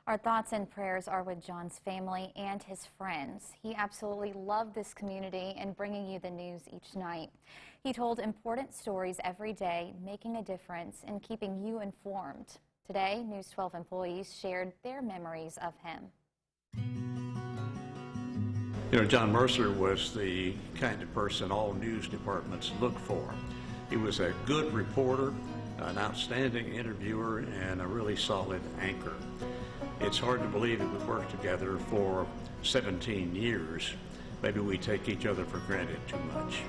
Our thoughts and prayers are with John's family and his friends. He absolutely loved this community and bringing you the news each night. He told important stories every day, making a difference and keeping you informed. Today, News 12 employees shared their memories of him. You know, John Mercer was the kind of person all news departments look for. He was a good reporter, an outstanding interviewer, and a really solid anchor. It's hard to believe that we've worked together for 17 years. Maybe we take each other for granted too much.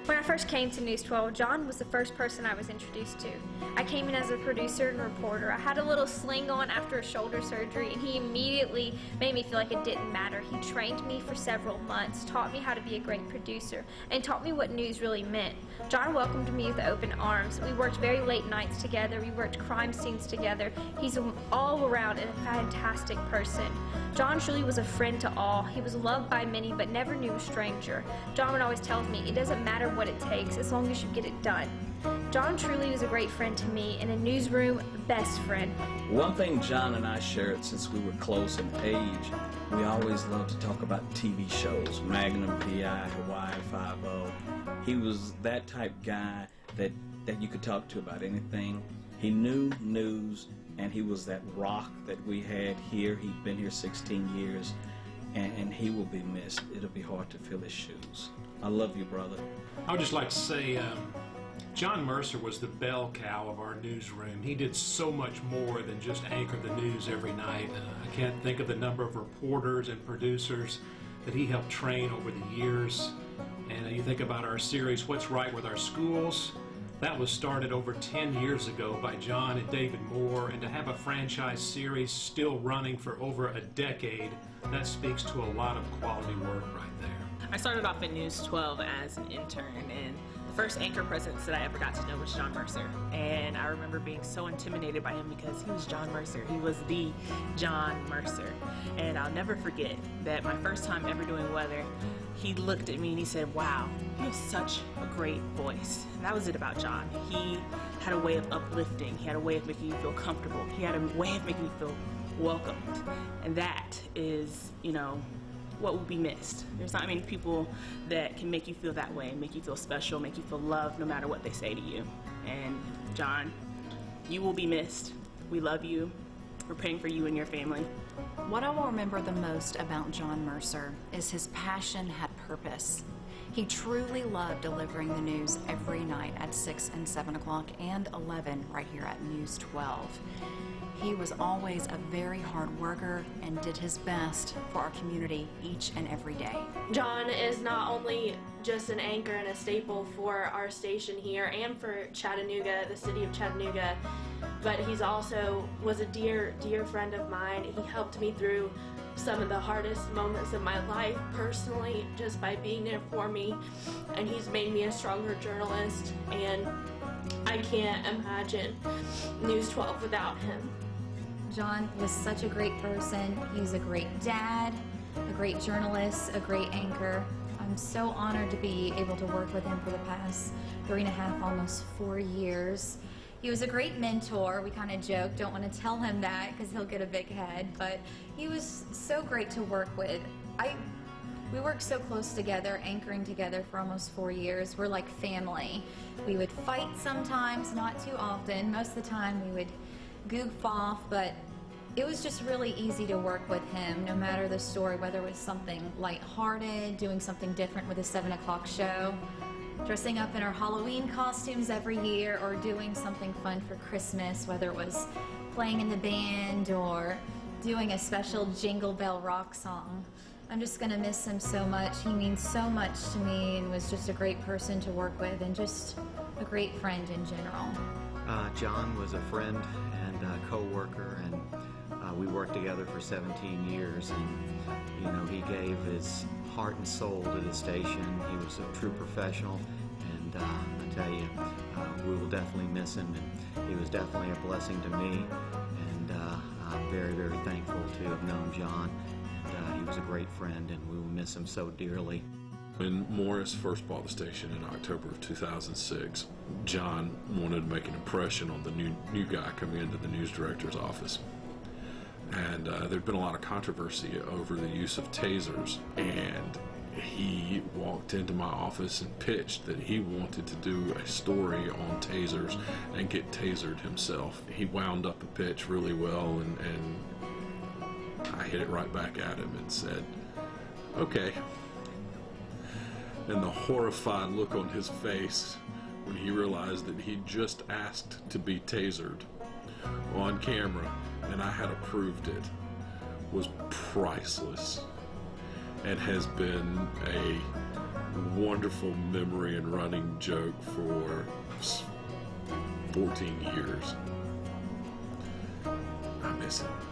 When I first came to News 12, John was the first person I was introduced to. I came in as a producer and reporter. I had a little sling on after a shoulder surgery, and he immediately made me feel like it didn't matter. He trained me for several months, taught me how to be a great producer, and taught me what news really meant. John welcomed me with open arms. We worked very late nights together. We worked crime scenes together. He's all around a fantastic person. John truly was a friend to all. He was loved by many, but never knew a stranger. John would always tell me, it doesn't matter what it takes as long as you get it done. John truly was a great friend to me, and a newsroom, best friend. One thing John and I shared since we were close in age, we always loved to talk about TV shows, Magnum P.I., Hawaii Five-0. He was that type guy that you could talk to about anything. He knew news, and he was that rock that we had here. He'd been here 16 years, and he will be missed. It'll be hard to fill his shoes. I love you, brother. I would just like to say John Mercer was the bell cow of our newsroom. He did so much more than just anchor the news every night. I can't think of the number of reporters and producers that he helped train over the years. And you think about our series, What's Right with Our Schools? That was started over 10 years ago by John and David Moore, and to have a franchise series still running for over a decade, that speaks to a lot of quality work right there. I started off at News 12 as an intern, and the first anchor presence that I ever got to know was John Mercer. And I remember being so intimidated by him because he was John Mercer. He was the John Mercer. And I'll never forget that my first time ever doing weather, he looked at me and he said, "Wow, you have such a great voice." And that was it about John. He had a way of uplifting. He had a way of making you feel comfortable. He had a way of making you feel welcomed. And that is, you know, what will be missed. There's not many people that can make you feel that way, make you feel special, make you feel loved no matter what they say to you. And John, you will be missed. We love you. We're praying for you and your family. What I will remember the most about John Mercer is his passion had purpose. He truly loved delivering the news every night at 6 and 7 o'clock and 11 right here at News 12. He was always a very hard worker and did his best for our community each and every day. John is not only just an anchor and a staple for our station here and for Chattanooga, the city of Chattanooga, but he's also was a dear, dear friend of mine. He helped me through some of the hardest moments of my life personally just by being there for me, and he's made me a stronger journalist, and I can't imagine News 12 without him. John was such a great person. He's a great dad, a great journalist, a great anchor. I'm so honored to be able to work with him for the past 3.5, almost 4 years. He was a great mentor. We kind of joke, don't want to tell him that because he'll get a big head, but he was so great to work with. We worked so close together, anchoring together for almost 4 years. We're like family. We would fight sometimes, not too often. Most of the time we would goof off, but it was just really easy to work with him, no matter the story, whether it was something lighthearted, doing something different with a 7 o'clock show, dressing up in our Halloween costumes every year, or doing something fun for Christmas, whether it was playing in the band or doing a special Jingle Bell Rock song. I'm just going to miss him so much. He means so much to me and was just a great person to work with and just a great friend in general. John was a friend and a co-worker, and we worked together for 17 years, and you know, he gave his heart and soul to the station. He was a true professional, and I tell you, we will definitely miss him, and he was definitely a blessing to me, and I'm very, very thankful to have known John, and he was a great friend, and we will miss him so dearly. When Morris first bought the station in October of 2006, John wanted to make an impression on the new guy coming into the news director's office. And there'd been a lot of controversy over the use of tasers, and he walked into my office and pitched that he wanted to do a story on tasers and get tasered himself. He wound up the pitch really well, and I hit it right back at him and said, okay. And the horrified look on his face when he realized that he just asked to be tasered on camera and I had approved it was priceless, and has been a wonderful memory and running joke for 14 years. I miss it.